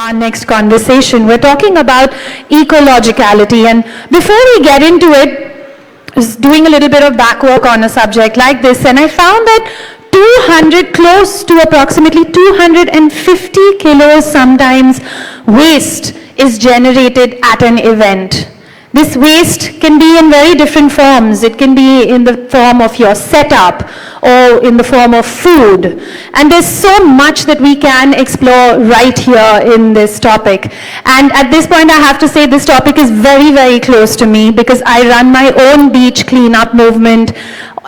our next conversation. We're talking about ecologicality, and before we get into it, I was doing a little bit of back work on a subject like this, and I found that close to approximately 250 kilos sometimes waste is generated at an event. This waste can be in very different forms. It can be in the form of your setup or in the form of food. And there's so much that we can explore right here in this topic. And at this point, I have to say this topic is very, very close to me because I run my own beach cleanup movement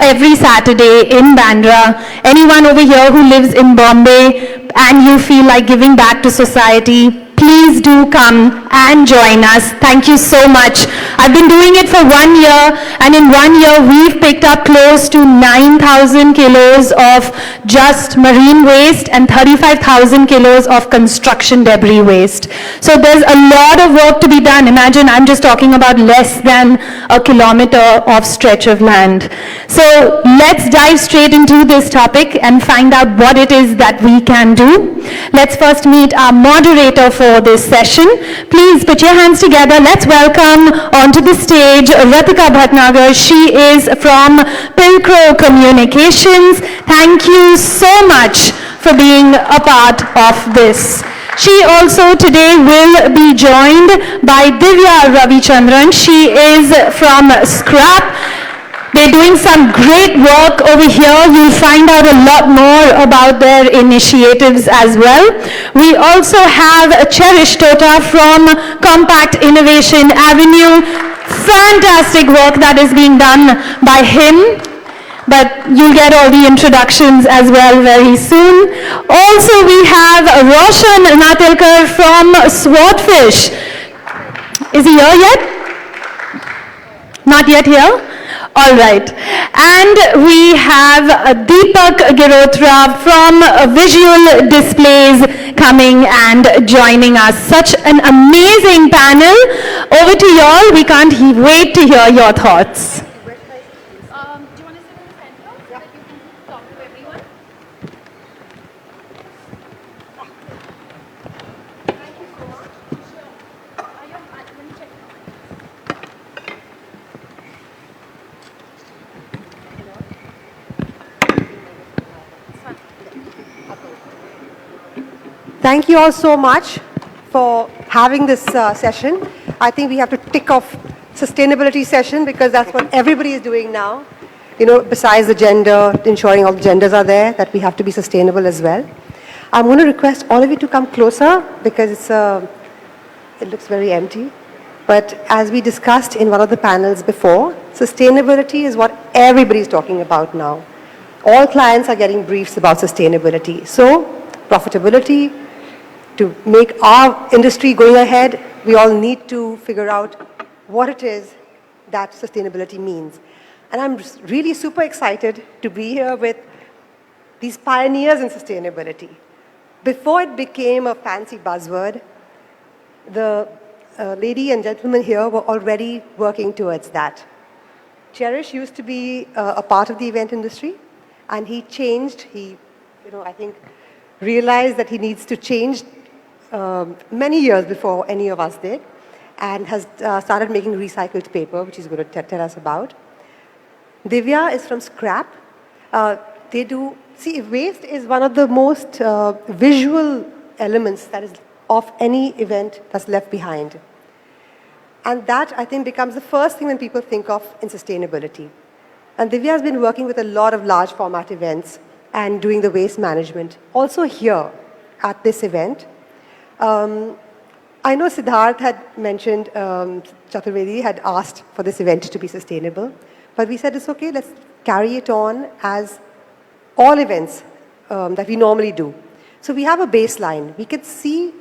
every Saturday in Bandra. Anyone over here who lives in Bombay and you feel like giving back to society, please do come and join us. Thank you so much. I've been doing it for 1 year, and in 1 year we've picked up close to 9,000 kilos of just marine waste and 35,000 kilos of construction debris waste. So there's a lot of work to be done. Imagine I'm just talking about less than a kilometer of stretch of land. So let's dive straight into this topic and find out what it is that we can do. Let's first meet our moderator for this session. Please put your hands together. Let's welcome onto the stage Ratika Bhatnagar. She is from Pilcrow Communications. Thank you so much for being a part of this. She also today will be joined by Divya Ravichandran. She is from Scrap. They're doing some great work over here. You'll find out a lot more about their initiatives as well. We also have Cherish Tota from Compact Innovation Avenue. Fantastic work that is being done by him. But you'll get all the introductions as well very soon. Also, we have Roshan Natilkar from Swordfish. Is he here yet? Not yet here? All right. And we have Deepak Girotra from Visual Displays coming and joining us. Such an amazing panel. Over to you all. We can't wait to hear your thoughts. Thank you all so much for having this session. I think we have to tick off sustainability session because that's what everybody is doing now. You know, besides the gender, ensuring all the genders are there, that we have to be sustainable as well. I'm going to request all of you to come closer because it looks very empty. But as we discussed in one of the panels before, sustainability is what everybody is talking about now. All clients are getting briefs about sustainability. So, profitability, to make our industry going ahead, we all need to figure out what it is that sustainability means. And I'm really super excited to be here with these pioneers in sustainability. Before it became a fancy buzzword, the lady and gentleman here were already working towards that. Cherish used to be a part of the event industry, and he changed. He, I think, realized that he needs to change many years before any of us did, and has started making recycled paper, which he's going to tell us about. Divya is from Scrap. Waste is one of the most visual elements that is of any event that's left behind. And that, I think, becomes the first thing when people think of in sustainability. And Divya has been working with a lot of large format events and doing the waste management. Also here at this event, I know Siddharth had mentioned, Chaturvedi had asked for this event to be sustainable, but we said it's okay, let's carry it on as all events that we normally do. So we have a baseline. We can see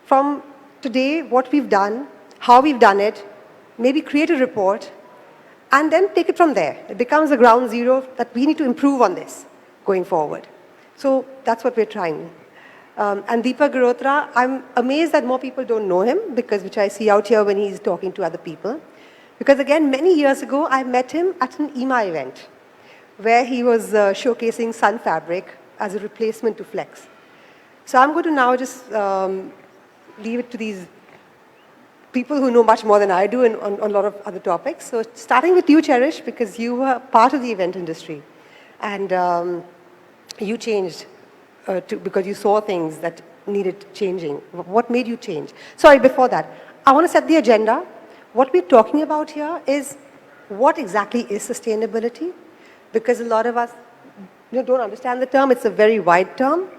from today what we've done, how we've done it, maybe create a report, and then take it from there. It becomes a ground zero that we need to improve on this going forward. So that's what we're trying. And Deepak Girotra, I'm amazed that more people don't know him, which I see out here when he's talking to other people. Because again, many years ago, I met him at an EMA event where he was showcasing sun fabric as a replacement to flex. So I'm going to now just leave it to these people who know much more than I do on a lot of other topics. So starting with you, Cherish, because you were part of the event industry and you changed because you saw things that needed changing. What made you change? Sorry, before that, I want to set the agenda. What we're talking about here is what exactly is sustainability? Because a lot of us don't understand the term. It's a very wide term.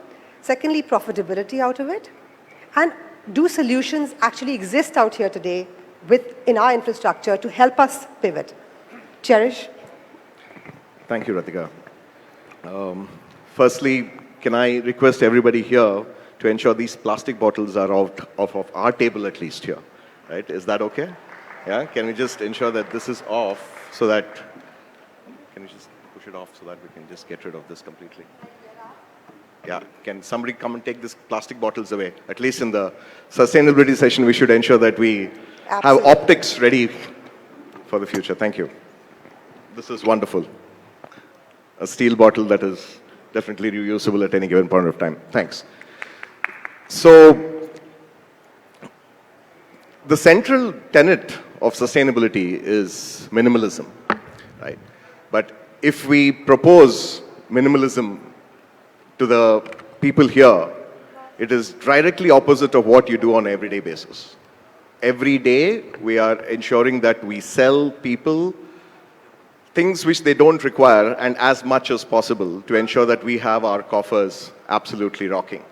Secondly, profitability out of it. And do solutions actually exist out here today in our infrastructure to help us pivot? Cherish? Thank you, Ratika. Firstly, can I request everybody here to ensure these plastic bottles are out of our table at least here, right? Is that okay? Yeah, can we just ensure that this is off so that, can you just push it off so that we can just get rid of this completely? Yeah, can somebody come and take these plastic bottles away? At least in the sustainability session, we should ensure that we have optics ready for the future. Thank you. This is wonderful. A steel bottle that is definitely reusable at any given point of time. Thanks. So, the central tenet of sustainability is minimalism, right? But if we propose minimalism to the people here, it is directly opposite of what you do on an everyday basis. Every day, we are ensuring that we sell people things which they don't require and as much as possible to ensure that we have our coffers absolutely rocking.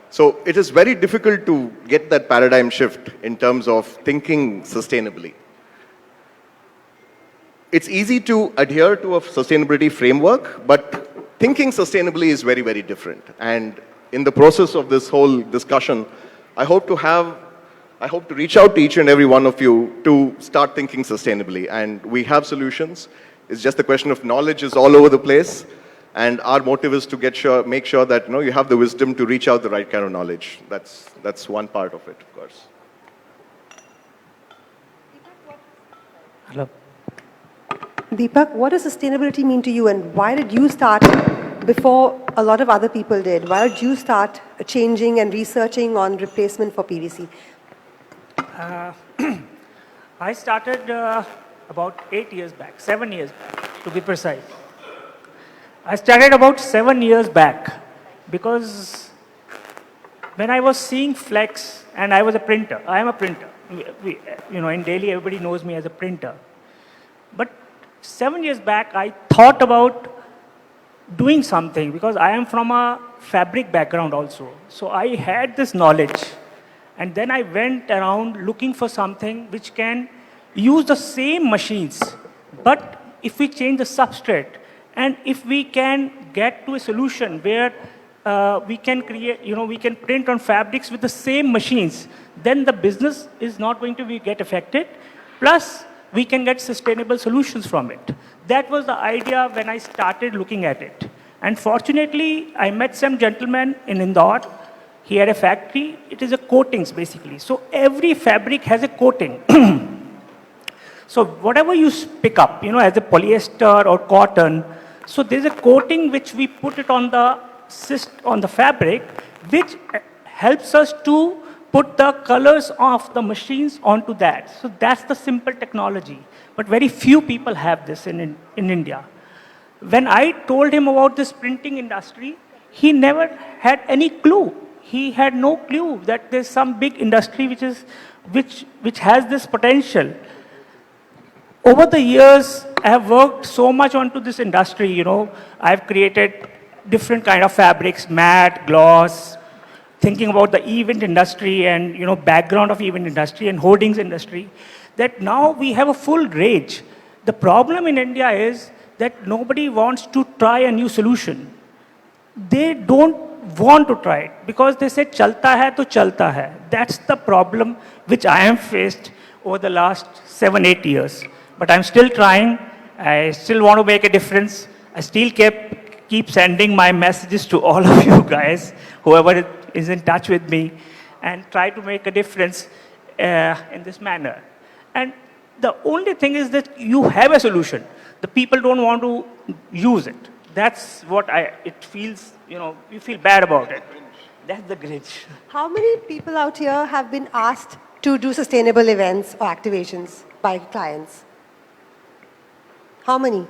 So it is very difficult to get that paradigm shift in terms of thinking sustainably. It's easy to adhere to a sustainability framework, but thinking sustainably is very, very different. And in the process of this whole discussion, I hope to reach out to each and every one of you to start thinking sustainably. And we have solutions. It's just the question of knowledge is all over the place. And our motive is to make sure that you have the wisdom to reach out the right kind of knowledge. That's one part of it, of course. Hello. Deepak, what does sustainability mean to you and why did you start before a lot of other people did? Why did you start changing and researching on replacement for PVC? I started about 7 years back, to be precise. I started about 7 years back because when I was seeing flex, and I was a printer. I am a printer. In Delhi, everybody knows me as a printer. But 7 years back, I thought about doing something because I am from a fabric background also. So I had this knowledge. And then I went around looking for something which can use the same machines, but if we change the substrate, and if we can get to a solution where we can create, we can print on fabrics with the same machines, then the business is not going to get affected. Plus, we can get sustainable solutions from it. That was the idea when I started looking at it. And fortunately, I met some gentleman in Indore. He had a factory. It is a coatings, basically. So every fabric has a coating. So whatever you pick up, as a polyester or cotton, so there's a coating which we put it on the fabric, which helps us to put the colors of the machines onto that. So that's the simple technology. But very few people have this in India. When I told him about this printing industry, he never had any clue. He had no clue that there's some big industry which has this potential. Over the years, I have worked so much onto this industry, I've created different kind of fabrics, matte, gloss, thinking about the event industry and, background of event industry and hoardings industry, that now we have a full range. The problem in India is that nobody wants to try a new solution. They don't want to try it because they say, chalta hai to chalta hai. That's the problem which I am faced over the last 7-8 years. But I'm still trying. I still want to make a difference. I still keep sending my messages to all of you guys, whoever is in touch with me, and try to make a difference in this manner. And the only thing is that you have a solution. The people don't want to use it. That's what it feels, you feel bad about it. That's the glitch. How many people out here have been asked to do sustainable events or activations by clients? How many?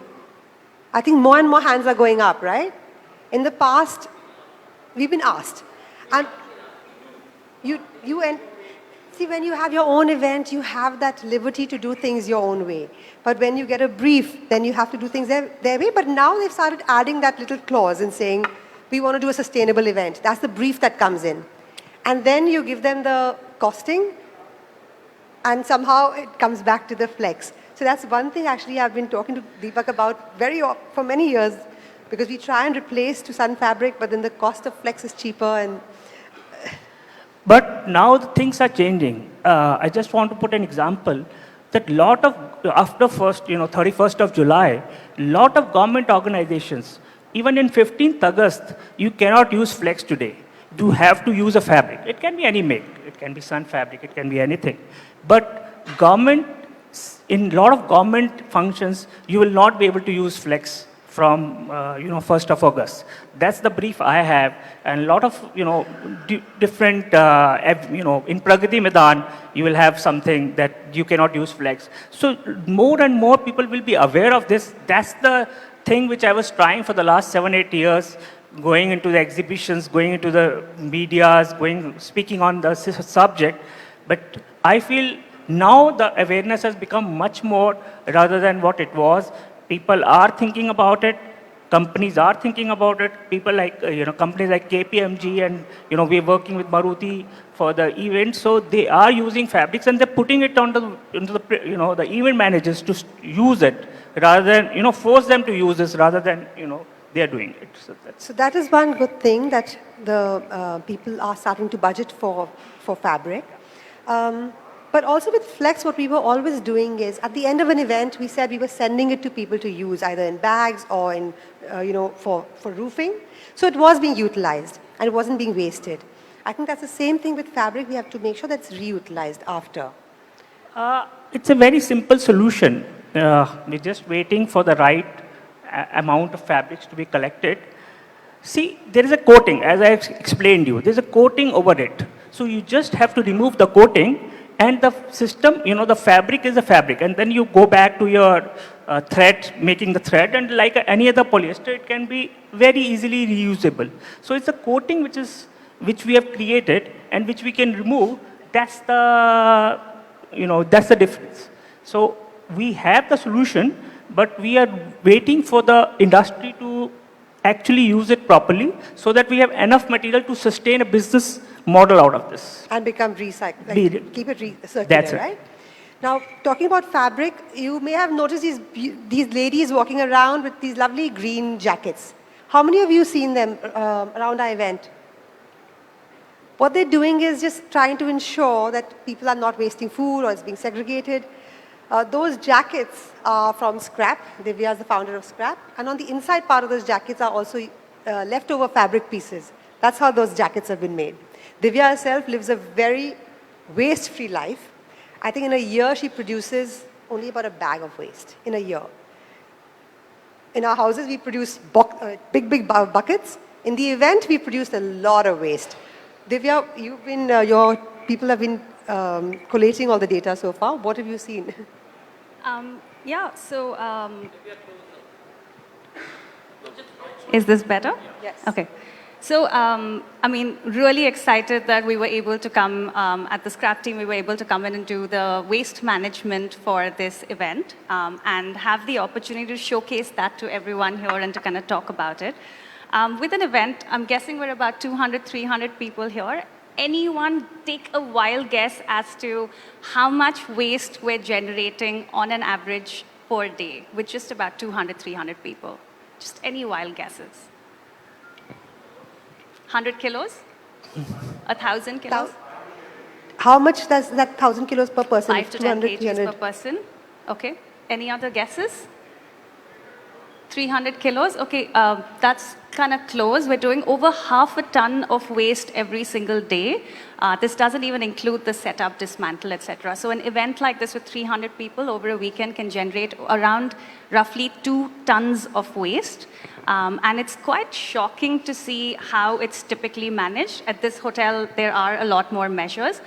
I think more and more hands are going up, right? In the past, we've been asked. And see, when you have your own event, you have that liberty to do things your own way. But when you get a brief, then you have to do things their way. But now they've started adding that little clause and saying, we want to do a sustainable event. That's the brief that comes in. And then you give them the costing, and somehow it comes back to the flex. So that's one thing actually I've been talking to Deepak about for many years, because we try and replace to sun fabric, but then the cost of flex is cheaper. And But now the things are changing. I just want to put an example that after 31st of July, lot of government organizations, even in 15th August, you cannot use flex today. You have to use a fabric. It can be any make. It can be sun fabric. It can be anything. But in a lot of government functions, you will not be able to use flex from 1st of August. That's the brief I have, and a lot of different in Pragati Maidan you will have something that you cannot use flex. So more and more people will be aware of this. That's the thing which I was trying for the last 7-8 years, going into the exhibitions, going into the medias, speaking on the subject. But I feel now the awareness has become much more rather than what it was. People are thinking about it. Companies are thinking about it. People like, companies like KPMG and, we're working with Maruti for the event. So they are using fabrics and they're putting it into the event managers to use it rather than, force them to use this rather than, they are doing it. So that is one good thing that the people are starting to budget for fabric. But also with flex, what we were always doing is, at the end of an event, we said we were sending it to people to use, either in bags or in, for roofing. So it was being utilized, and it wasn't being wasted. I think that's the same thing with fabric. We have to make sure that's reutilized after. It's a very simple solution. We're just waiting for the right amount of fabrics to be collected. See, there is a coating, as I explained to you. There's a coating over it. So you just have to remove the coating, and the system, the fabric is a fabric. And then you go back to your thread, making the thread, and like any other polyester, it can be very easily reusable. So it's a coating which we have created and which we can remove. That's the difference. So we have the solution, but we are waiting for the industry to actually use it properly so that we have enough material to sustain a business model out of this. And become recycled, keep it circular, That's right? Now, talking about fabric, you may have noticed these ladies walking around with these lovely green jackets. How many of you seen them around our event? What they're doing is just trying to ensure that people are not wasting food or it's being segregated. Those jackets are from Scrap. Divya is the founder of Scrap. And on the inside part of those jackets are also leftover fabric pieces. That's how those jackets have been made. Divya herself lives a very waste-free life. I think in a year she produces only about a bag of waste in a year. In our houses we produce big buckets. In the event we produced a lot of waste. Divya, your people have been collating all the data so far. What have you seen? Is this better? Yes. Okay. So, really excited that we were able to come, at the Scrap team, we were able to come in and do the waste management for this event and have the opportunity to showcase that to everyone here and to kind of talk about it. With an event, I'm guessing we're about 200, 300 people here. Anyone take a wild guess as to how much waste we're generating on an average per day with just about 200, 300 people? Just any wild guesses? 100 kilos? 1,000 kilos? How much does that 1,000 kilos per person? 5 to 10 kgs per person. Okay. Any other guesses? 300 kilos? Okay, that's kind of close. We're doing over 1/2 ton of waste every single day. This doesn't even include the setup, dismantle, etc. So an event like this with 300 people over a weekend can generate around roughly 2 tons of waste. And it's quite shocking to see how it's typically managed. At this hotel, there are a lot more measures.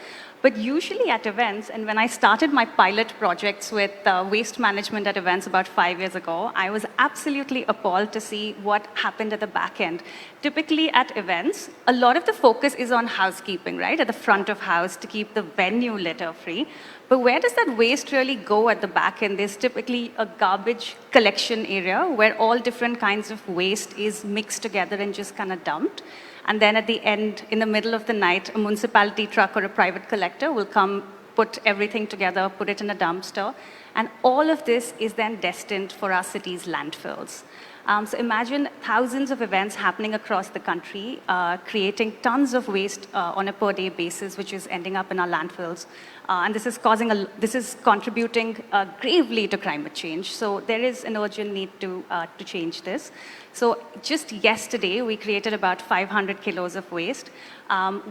But usually at events, and when I started my pilot projects with waste management at events about 5 years ago, I was absolutely appalled to see what happened at the back end. Typically at events, a lot of the focus is on housekeeping, right? At the front of house to keep the venue litter-free. But where does that waste really go at the back end? There's typically a garbage collection area where all different kinds of waste is mixed together and just kind of dumped. And then at the end, in the middle of the night, a municipality truck or a private collector will come, put everything together, put it in a dumpster. And all of this is then destined for our city's landfills. So imagine thousands of events happening across the country, creating tons of waste on a per-day basis, which is ending up in our landfills. And this is contributing gravely to climate change. So there is an urgent need to change this. So just yesterday, we created about 500 kilos of waste.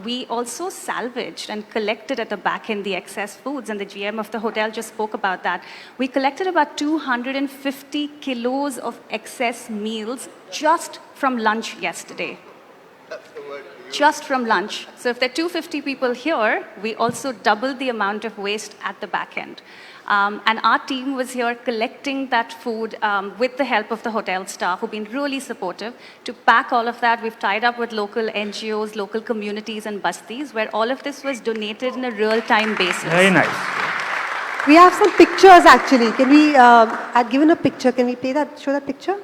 We also salvaged and collected at the back end the excess foods, and the GM of the hotel just spoke about that. We collected about 250 kilos of excess meals just from lunch yesterday. Just from lunch. So if there are 250 people here, we also doubled the amount of waste at the back end. And our team was here collecting that food with the help of the hotel staff who've been really supportive. To pack all of that, we've tied up with local NGOs, local communities and bastis, where all of this was donated in a real-time basis. Very nice. We have some pictures actually. Can we, I've given a picture. Can we play that, show that picture?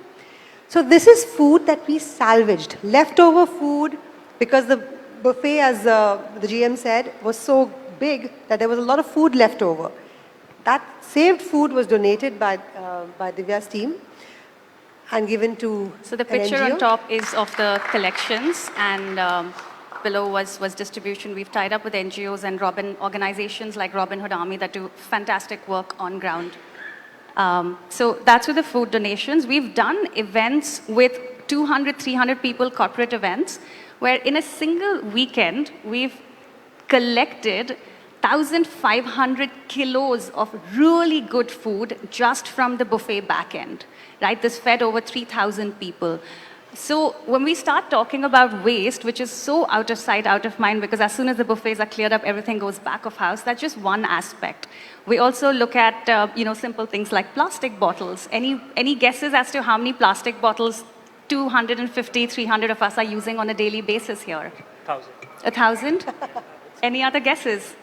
So this is food that we salvaged. Leftover food, because the buffet, as the GM said, was so big that there was a lot of food left over. That saved food was donated by Divya's team and given to So the an picture NGO. on top is of the collections, and below was distribution. We've tied up with NGOs and organizations like Robin Hood Army that do fantastic work on ground. So that's with the food donations. We've done events with 200, 300 people, corporate events, where in a single weekend, we've collected 1,500 kilos of really good food just from the buffet back end, right? This fed over 3,000 people. So when we start talking about waste, which is so out of sight, out of mind, because as soon as the buffets are cleared up, everything goes back of house, that's just one aspect. We also look at, simple things like plastic bottles. Any guesses as to how many plastic bottles 250, 300 of us are using on a daily basis here? 1,000. 1,000? Any other guesses?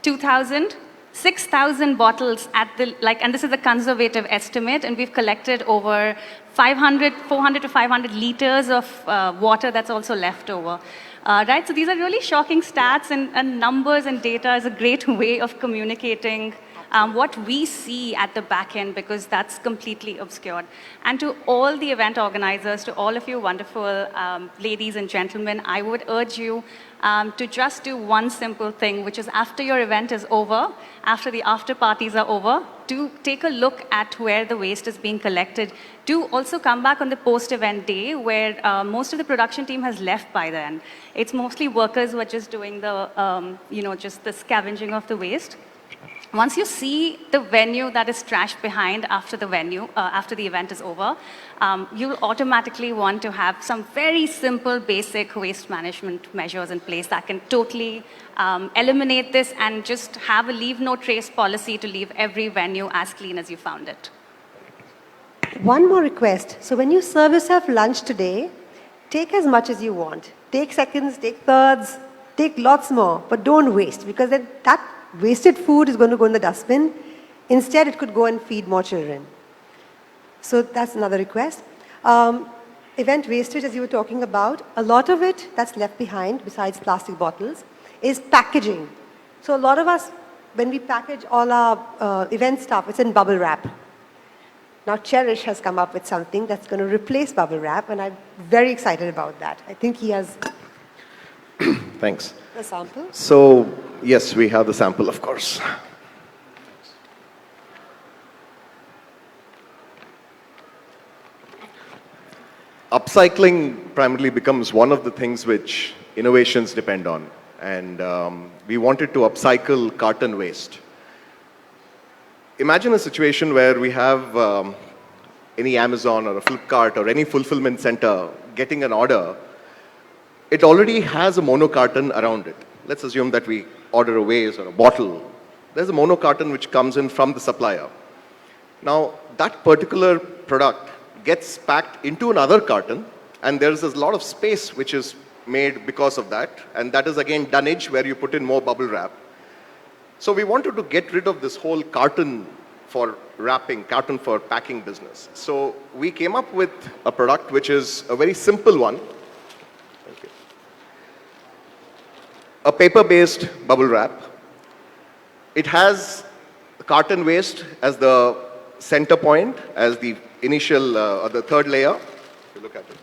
2,000? 6,000 bottles at the, and this is a conservative estimate, and we've collected over 400 to 500 liters of water that's also left over. Right, so these are really shocking stats, and numbers and data is a great way of communicating what we see at the back end, because that's completely obscured. And to all the event organizers, to all of you wonderful ladies and gentlemen, I would urge you to just do one simple thing, which is after your event is over, after the after parties are over, to take a look at where the waste is being collected. Do also come back on the post-event day, where most of the production team has left by then. It's mostly workers who are just doing the, just the scavenging of the waste. Once you see the venue that is trashed behind after the after the event is over, you'll automatically want to have some very simple, basic waste management measures in place that can totally eliminate this, and just have a leave no trace policy to leave every venue as clean as you found it. One more request. So when you serve yourself lunch today, take as much as you want. Take seconds, take thirds, take lots more, but don't waste, because then that wasted food is going to go in the dustbin. Instead, it could go and feed more children. So that's another request. Event wastage, as you were talking about, a lot of it that's left behind, besides plastic bottles, is packaging. So a lot of us, when we package all our event stuff, it's in bubble wrap. Now Cherish has come up with something that's going to replace bubble wrap, and I'm very excited about that. I think he has Thanks. a sample. So, yes, we have the sample, of course. upcycling primarily becomes one of the things which innovations depend on. And we wanted to upcycle carton waste. Imagine a situation where we have any Amazon or a Flipkart or any fulfillment center getting an order. It already has a mono carton around it. Let's assume that we order a vase or a bottle. There's a mono carton which comes in from the supplier. Now, that particular product gets packed into another carton, and there's a lot of space which is made because of that, and that is again dunnage where you put in more bubble wrap. So we wanted to get rid of this whole carton for wrapping, carton for packing business. So we came up with a product which is a very simple one. Okay. A paper-based bubble wrap. It has carton waste as the center point, as the initial or the third layer. If you look at it.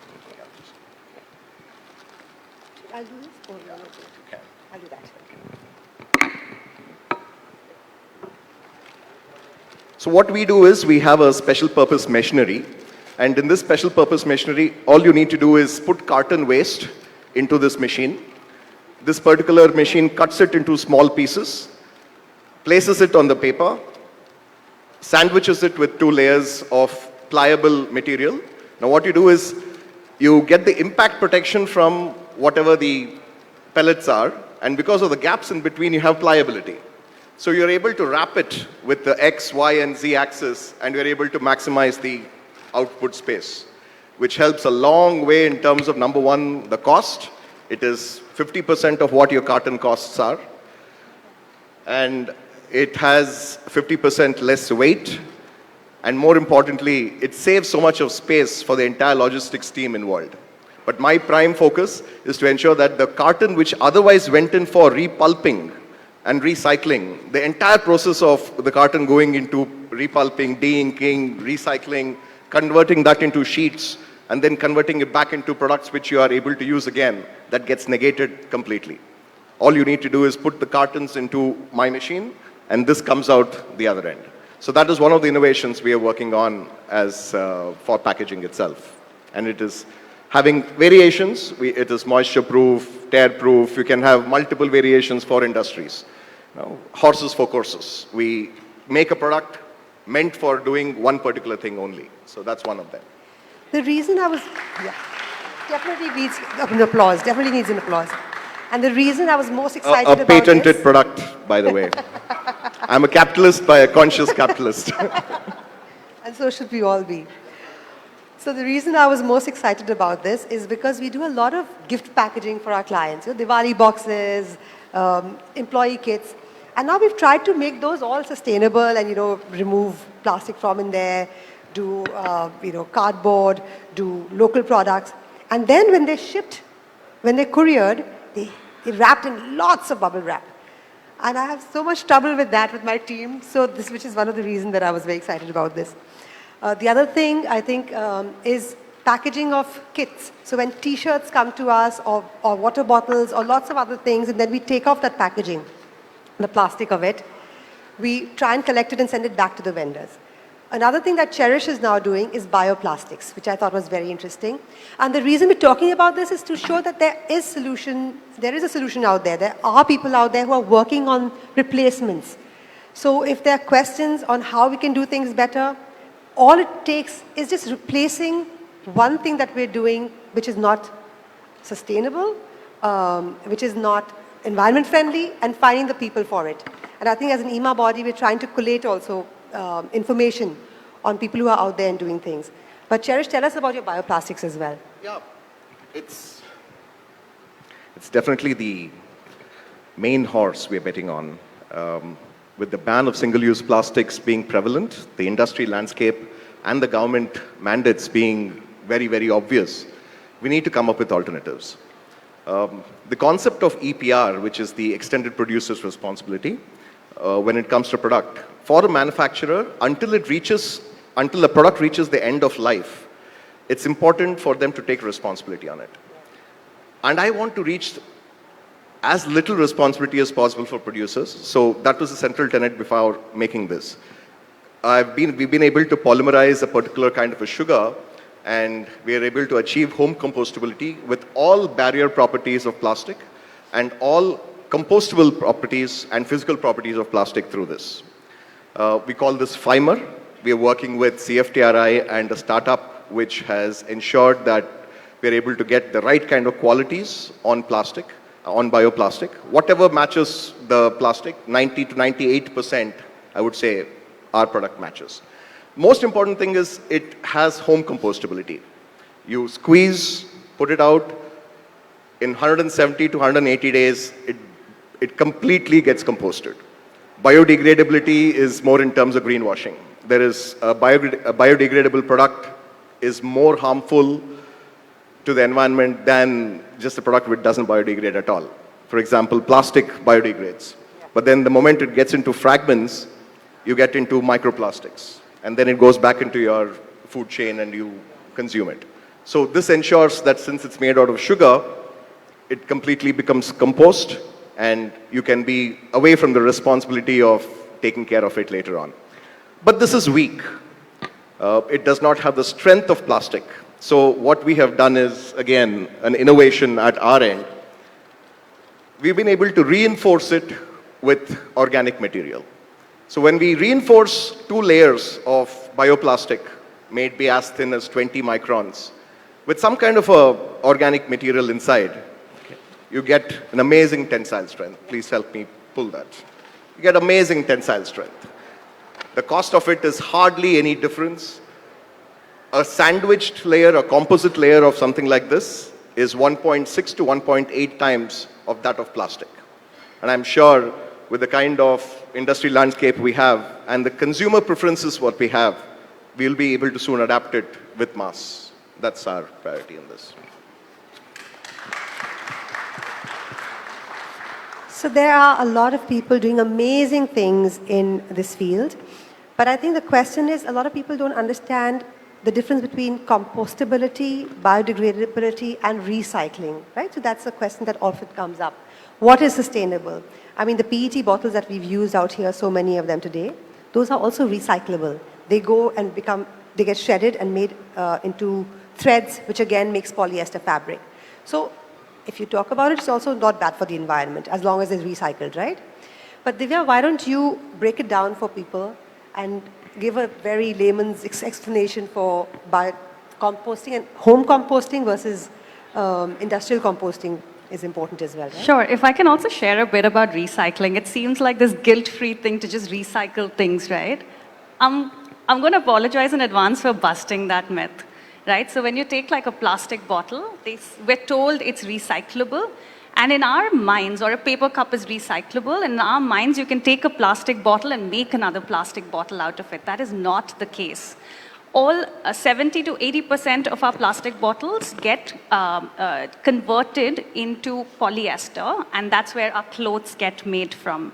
I'll do this? Or no, no, Okay. I'll do that. So what we do is we have a special purpose machinery, and in this special purpose machinery, all you need to do is put carton waste into this machine. This particular machine cuts it into small pieces, places it on the paper, sandwiches it with 2 layers of pliable material. Now what you do is you get the impact protection from whatever the pellets are, and because of the gaps in between, you have pliability. So you're able to wrap it with the X, Y, and Z axis, and you're able to maximize the output space, which helps a long way in terms of, number one, the cost. It is 50% of what your carton costs are. And it has 50% less weight. And more importantly, it saves so much of space for the entire logistics team involved. But my prime focus is to ensure that the carton which otherwise went in for repulping and recycling, the entire process of the carton going into repulping, de-inking, recycling, converting that into sheets, and then converting it back into products which you are able to use again, that gets negated completely. All you need to do is put the cartons into my machine, and this comes out the other end. So that is one of the innovations we are working on as for packaging itself. And it is having variations. It is moisture-proof, tear-proof. You can have multiple variations for industries. Now, horses for courses. We make a product meant for doing one particular thing only. So that's one of them. The reason I was, yeah, definitely needs an applause, definitely needs an applause. And the reason I was most excited A about patented this, product, by the way. I'm a capitalist by a conscious capitalist. and so should we all be. So the reason I was most excited about this is because we do a lot of gift packaging for our clients, Diwali boxes, employee kits, and now we've tried to make those all sustainable and remove plastic from in there, do cardboard, do local products, and then when they shipped, when they couriered, they wrapped in lots of bubble wrap. And I have so much trouble with that with my team, so which is one of the reasons that I was very excited about this. The other thing I think is packaging of kits. So when t-shirts come to us or water bottles or lots of other things, and then we take off that packaging, the plastic of it, we try and collect it and send it back to the vendors. Another thing that Cherish is now doing is bioplastics, which I thought was very interesting. And the reason we're talking about this is to show that there is a solution out there. There are people out there who are working on replacements. So if there are questions on how we can do things better, all it takes is just replacing one thing that we're doing which is not sustainable, which is not environment friendly, and finding the people for it. And I think as an EMA body, we're trying to collate also information on people who are out there and doing things. But Cherish, tell us about your bioplastics as well. Yeah, it's definitely the main horse we're betting on. With the ban of single-use plastics being prevalent, the industry landscape and the government mandates being very, very obvious, we need to come up with alternatives. The concept of EPR, which is the extended producer's responsibility, when it comes to product, for a manufacturer, until a product reaches the end of life, it's important for them to take responsibility on it. And I want to reach as little responsibility as possible for producers. So that was the central tenet before making this. We've been able to polymerize a particular kind of a sugar and we are able to achieve home compostability with all barrier properties of plastic and all compostable properties and physical properties of plastic through this. We call this FIMER. We are working with CFTRI and a startup which has ensured that we are able to get the right kind of qualities on plastic, on bioplastic. Whatever matches the plastic, 90 to 98%, I would say, our product matches. Most important thing is it has home compostability. You squeeze, put it out, in 170 to 180 days, it completely gets composted. Biodegradability is more in terms of greenwashing. There is a biodegradable product is more harmful to the environment than just a product which doesn't biodegrade at all. For example, plastic biodegrades. But then the moment it gets into fragments, you get into microplastics. And then it goes back into your food chain and you consume it. So this ensures that since it's made out of sugar, it completely becomes compost and you can be away from the responsibility of taking care of it later on. But this is weak. It does not have the strength of plastic. So what we have done is, again, an innovation at our end. We've been able to reinforce it with organic material. So when we reinforce 2 layers of bioplastic, may it be as thin as 20 microns, with some kind of a organic material inside, you get an amazing tensile strength. Please help me pull that. You get amazing tensile strength. The cost of it is hardly any difference. A sandwiched layer, a composite layer of something like this is 1.6 to 1.8 times of that of plastic. And I'm sure with the kind of industry landscape we have and the consumer preferences what we have, we'll be able to soon adapt it with mass. That's our priority in this. So there are a lot of people doing amazing things in this field, but I think the question is a lot of people don't understand the difference between compostability, biodegradability, and recycling, right? So that's a question that often comes up. What is sustainable? I mean, the PET bottles that we've used out here, so many of them today, those are also recyclable. They go and they get shredded and made into threads, which again makes polyester fabric. So if you talk about it, it's also not bad for the environment, as long as it's recycled, right? But Divya, why don't you break it down for people and give a very layman's explanation for composting and home composting versus industrial composting is important as well, right? Sure. If I can also share a bit about recycling, it seems like this guilt-free thing to just recycle things, right? I'm going to apologize in advance for busting that myth, right? So when you take like a plastic bottle, we're told it's recyclable. And in our minds, or a paper cup is recyclable, in our minds, you can take a plastic bottle and make another plastic bottle out of it. That is not the case. All 70 to 80% of our plastic bottles get converted into polyester, and that's where our clothes get made from.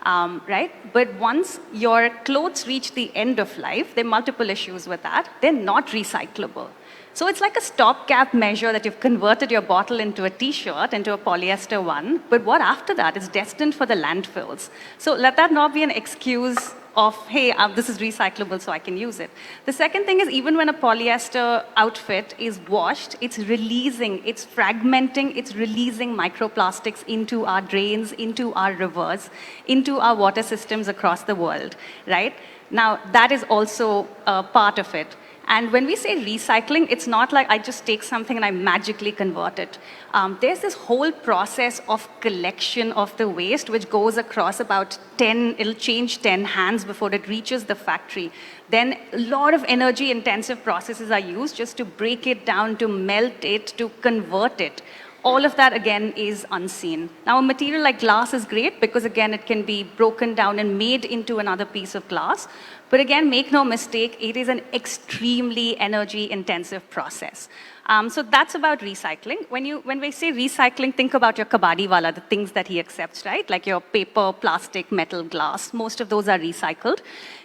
Right? But once your clothes reach the end of life, there are multiple issues with that. They're not recyclable. So it's like a stopgap measure that you've converted your bottle into a t-shirt, into a polyester one, but what after that is destined for the landfills. So let that not be an excuse of, hey, this is recyclable so I can use it. The second thing is even when a polyester outfit is washed, it's releasing, it's fragmenting, it's releasing microplastics into our drains, into our rivers, into our water systems across the world, right? Now, that is also part of it. And when we say recycling, it's not like I just take something and I magically convert it. There's this whole process of collection of the waste, which goes across about 10, it'll change 10 hands before it reaches the factory. Then a lot of energy-intensive processes are used just to break it down, to melt it, to convert it. All of that, again, is unseen. Now, a material like glass is great because, again, it can be broken down and made into another piece of glass. But again, make no mistake, it is an extremely energy-intensive process. So that's about recycling. When we say recycling, think about your kabadi wala, the things that he accepts, right? Like your paper, plastic, metal, glass. Most of those are recycled.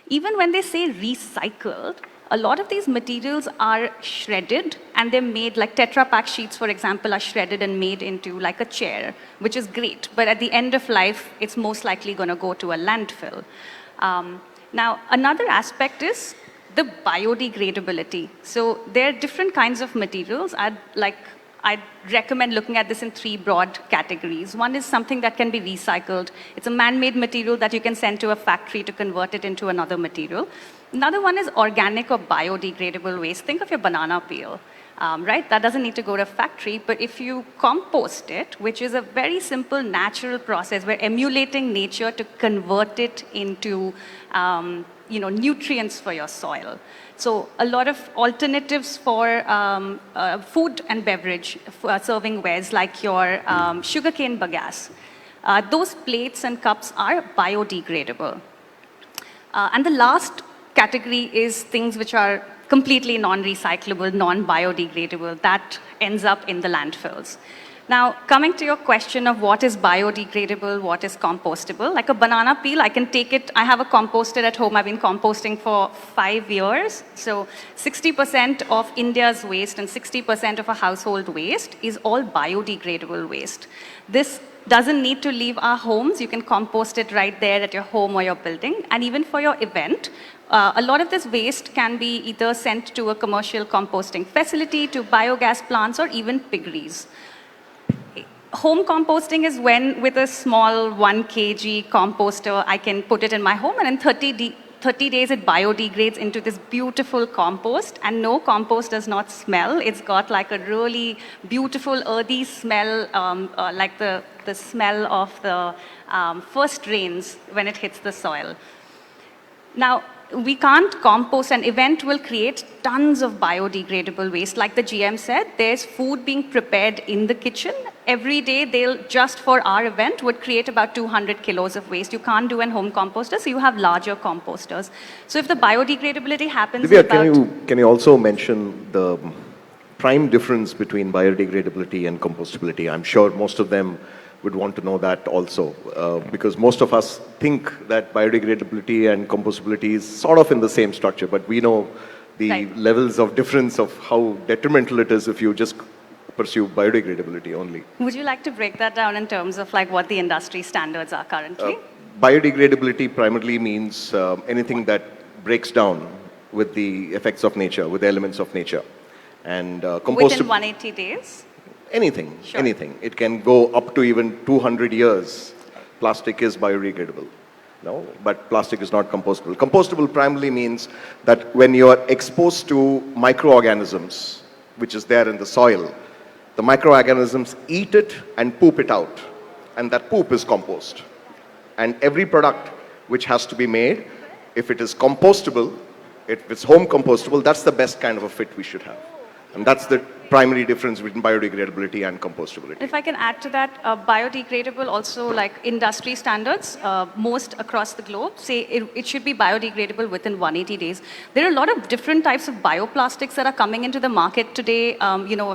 Even when they say recycled, a lot of these materials are shredded and they're made, like Tetra Pak sheets, for example, are shredded and made into like a chair, which is great. But at the end of life, it's most likely going to go to a landfill. Now, another aspect is the biodegradability. So there are different kinds of materials. I'd recommend looking at this in 3 broad categories. One is something that can be recycled. It's a man-made material that you can send to a factory to convert it into another material. Another one is organic or biodegradable waste. Think of your banana peel, right? That doesn't need to go to a factory, but if you compost it, which is a very simple natural process, we're emulating nature to convert it into nutrients for your soil. So a lot of alternatives for food and beverage servingwares, like your sugarcane bagasse. Those plates and cups are biodegradable. And the last category is things which are completely non-recyclable, non-biodegradable. That ends up in the landfills. Now, coming to your question of what is biodegradable, what is compostable, like a banana peel, I can take it, I have a composter at home, I've been composting for 5 years. So 60% of India's waste and 60% of a household waste is all biodegradable waste. This doesn't need to leave our homes. You can compost it right there at your home or your building. And even for your event, a lot of this waste can be either sent to a commercial composting facility, to biogas plants, or even piggeries. Home composting is when, with a small 1 kg composter, I can put it in my home, and in 30 days it biodegrades into this beautiful compost. And no, compost does not smell. It's got like a really beautiful earthy smell, like the smell of the first rains when it hits the soil. Now, we can't compost. An event will create tons of biodegradable waste. Like the GM said, there's food being prepared in the kitchen. Every day, they'll, just for our event, would create about 200 kilos of waste. You can't do an home composter, so you have larger composters. So if the biodegradability happens Divya, can you also mention the prime difference between biodegradability and compostability? I'm sure most of them would want to know that also, because most of us think that biodegradability and compostability is sort of in the same structure, but we know the levels of difference of how detrimental it is if you just pursue biodegradability only. Would you like to break that down in terms of like what the industry standards are currently? Biodegradability primarily means anything that breaks down with the effects of nature, with the elements of nature. And within 180 days? Anything, sure. Anything. It can go up to even 200 years. Plastic is biodegradable, no? But plastic is not compostable. Compostable primarily means that when you are exposed to microorganisms, which is there in the soil, the microorganisms eat it and poop it out. And that poop is compost. And every product which has to be made, if it is compostable, if it's home compostable, that's the best kind of a fit we should have. And that's the primary difference between biodegradability and compostability. If I can add to that, biodegradable also, like industry standards, most across the globe say it should be biodegradable within 180 days. There are a lot of different types of bioplastics that are coming into the market today.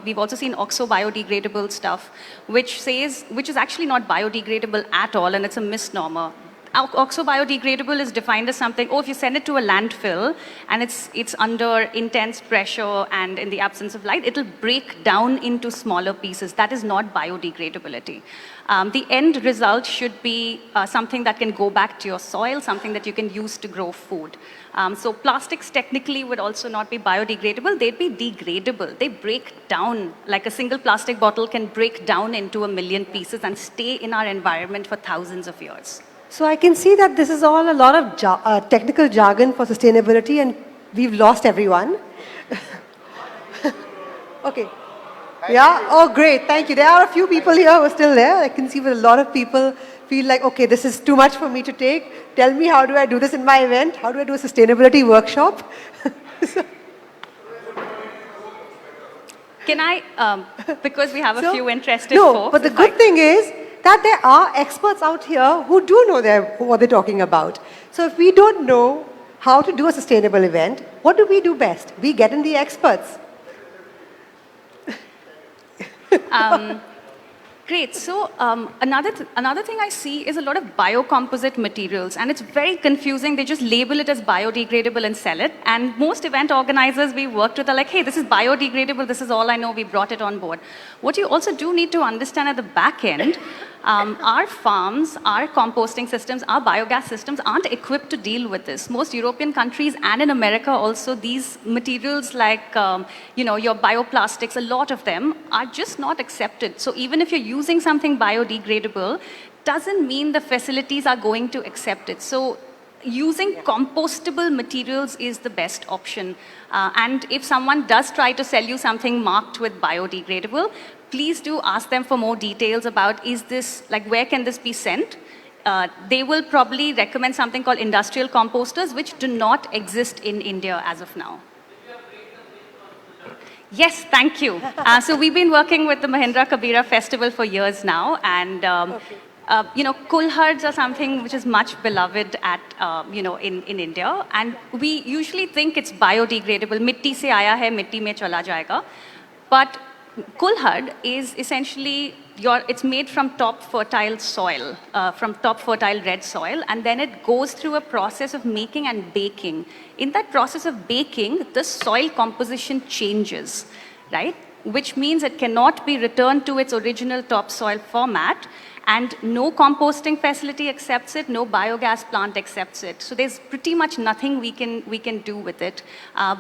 We've also seen oxo-biodegradable stuff, which is actually not biodegradable at all, and it's a misnomer. Oxo-biodegradable is defined as something, if you send it to a landfill and it's under intense pressure and in the absence of light, it'll break down into smaller pieces. That is not biodegradability. The end result should be something that can go back to your soil, something that you can use to grow food. So plastics technically would also not be biodegradable, they'd be degradable. They break down, like a single plastic bottle can break down into 1 million pieces and stay in our environment for thousands of years. So I can see that this is all a lot of technical jargon for sustainability, and we've lost everyone. Okay. Yeah? Oh, great. Thank you. There are a few people here who are still there. I can see that a lot of people feel like, okay, this is too much for me to take. Tell me, how do I do this in my event? How do I do a sustainability workshop? Can I, because we have a few interested folks. No, but the good thing is that there are experts out here who do know what they're talking about. So if we don't know how to do a sustainable event, what do we do best? We get in the experts. Great. So another thing I see is a lot of biocomposite materials, and it's very confusing. They just label it as biodegradable and sell it. And most event organizers we worked with are like, hey, this is biodegradable. This is all I know. We brought it on board. What you also do need to understand at the back end, Our farms, our composting systems, our biogas systems aren't equipped to deal with this. Most European countries and in America also, these materials like, your bioplastics, a lot of them are just not accepted. So even if you're using something biodegradable, doesn't mean the facilities are going to accept it. So using compostable materials is the best option. And if someone does try to sell you something marked with biodegradable, please do ask them for more details about, is this, like, where can this be sent? They will probably recommend something called industrial composters, which do not exist in India as of now. Yes, thank you. So we've been working with the Mahindra Kabira Festival for years now, and kulhards are something which is much beloved at, in India, and we usually think it's biodegradable. Mitti se aaya hai, mitti mein chala jayega. But kulhard is essentially it's made from top fertile soil, from top fertile red soil, and then it goes through a process of making and baking. In that process of baking, the soil composition changes, right? Which means it cannot be returned to its original topsoil format, and no composting facility accepts it, no biogas plant accepts it. So there's pretty much nothing we can do with it.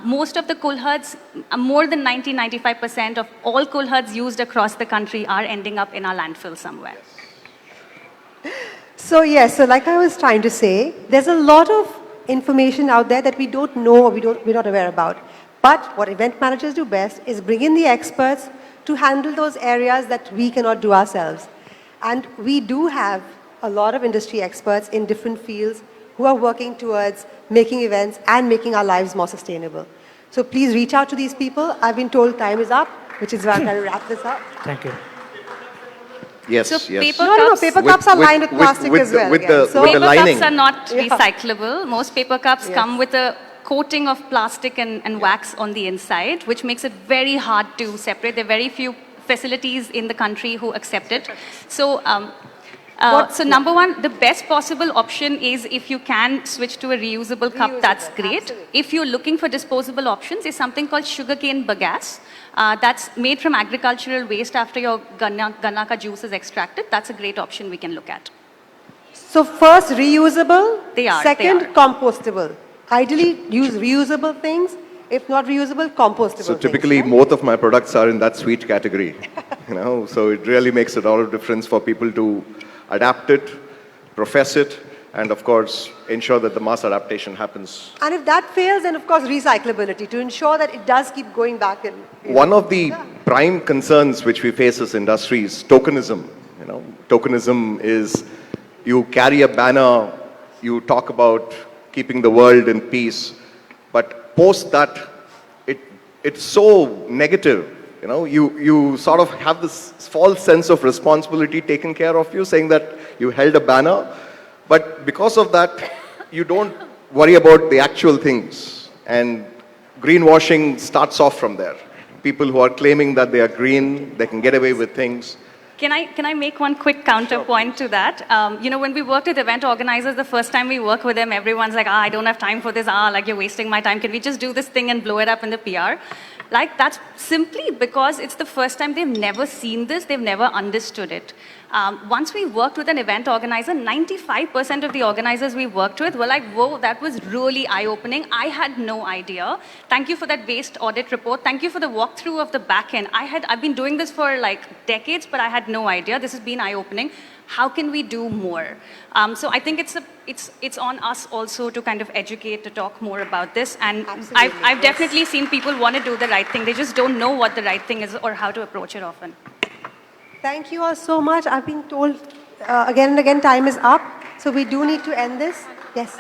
Most of the kulhards, more than 90-95% of all kulhards used across the country are ending up in our landfill somewhere. So yes, so like I was trying to say, there's a lot of information out there that we don't know or we're not aware about. But what event managers do best is bring in the experts to handle those areas that we cannot do ourselves. And we do have a lot of industry experts in different fields who are working towards making events and making our lives more sustainable. So please reach out to these people. I've been told time is up, which is why I'm trying to wrap this up. Thank you. Yes, So yes. paper No, cups, paper cups are lined with plastic as well. With again. So the paper lining. cups are not recyclable. Most paper cups come with a coating of plastic and wax on the inside, which makes it very hard to separate. There are very few facilities in the country who accept it. So, so number one, the best possible option is if you can switch to a reusable cup, that's great. Absolutely. If you're looking for disposable options, is something called sugarcane bagasse. That's made from agricultural waste after your ganna ka juice is extracted. That's a great option we can look at. So first, reusable. They are. Second, compostable. Ideally, use reusable things. If not reusable, compostable So things, typically, right? most of my products are in that sweet category. So it really makes a lot of difference for people to adapt it, profess it, and of course, ensure that the mass adaptation happens. And if that fails, then of course recyclability to ensure that it does keep going back in. One of the prime concerns which we face as industry is tokenism. Tokenism is you carry a banner, you talk about keeping the world in peace, but post that, it's so negative. You sort of have this false sense of responsibility taken care of you, saying that you held a banner, but because of that, you don't worry about the actual things. And greenwashing starts off from there. People who are claiming that they are green, they can get away with things. Can I make one quick counterpoint to that? When we worked with event organizers, the first time we work with them, everyone's like, I don't have time for this. Like, you're wasting my time. Can we just do this thing and blow it up in the PR? Like, that's simply because it's the first time they've never seen this. They've never understood it. Once we worked with an event organizer, 95% of the organizers we worked with were like, whoa, that was really eye-opening. I had no idea. Thank you for that waste audit report. Thank you for the walkthrough of the back end. I've been doing this for like decades, but I had no idea. This has been eye-opening. How can we do more? So I think it's on us also to kind of educate, to talk more about this. And I've definitely seen people want to do the right thing. They just don't know what the right thing is or how to approach it often. Thank you all so much. I've been told again and again time is up, so we do need to end this. Yes.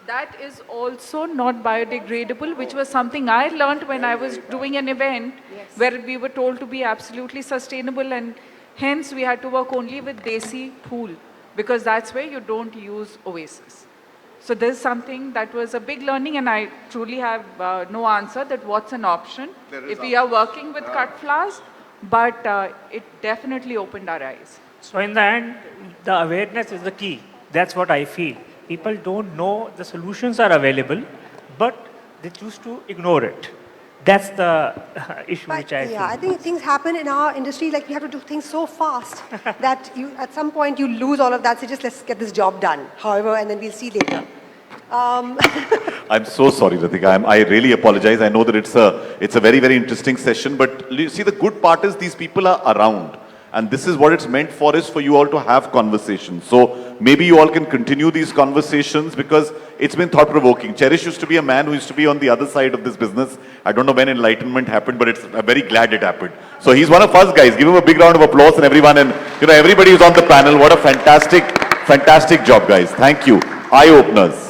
That is also not biodegradable, which was something I learned when I was doing an event where we were told to be absolutely sustainable, and hence we had to work only with desi pool because that's where you don't use oasis. So this is something that was a big learning, and I truly have no answer that what's an option if we are working with cut flowers, but it definitely opened our eyes. So in the end, the awareness is the key. That's what I feel. People don't know the solutions are available, but they choose to ignore it. That's the issue which I Yeah, I feel. think things happen in our industry, like we have to do things so fast that you, at some point you lose all of that, so just let's get this job done, however, and then we'll see later. I'm so sorry, Ritika. I really apologize. I know that it's a very, very interesting session, but you see, the good part is these people are around. And this is what it's meant for, is for you all to have conversations. So maybe you all can continue these conversations, because it's been thought-provoking. Cherish used to be a man who used to be on the other side of this business. I don't know when enlightenment happened, but I'm very glad it happened. So he's one of us, guys. Give him a big round of applause, and everyone, and everybody who's on the panel. What a fantastic, fantastic job, guys. Thank you. Eye-openers.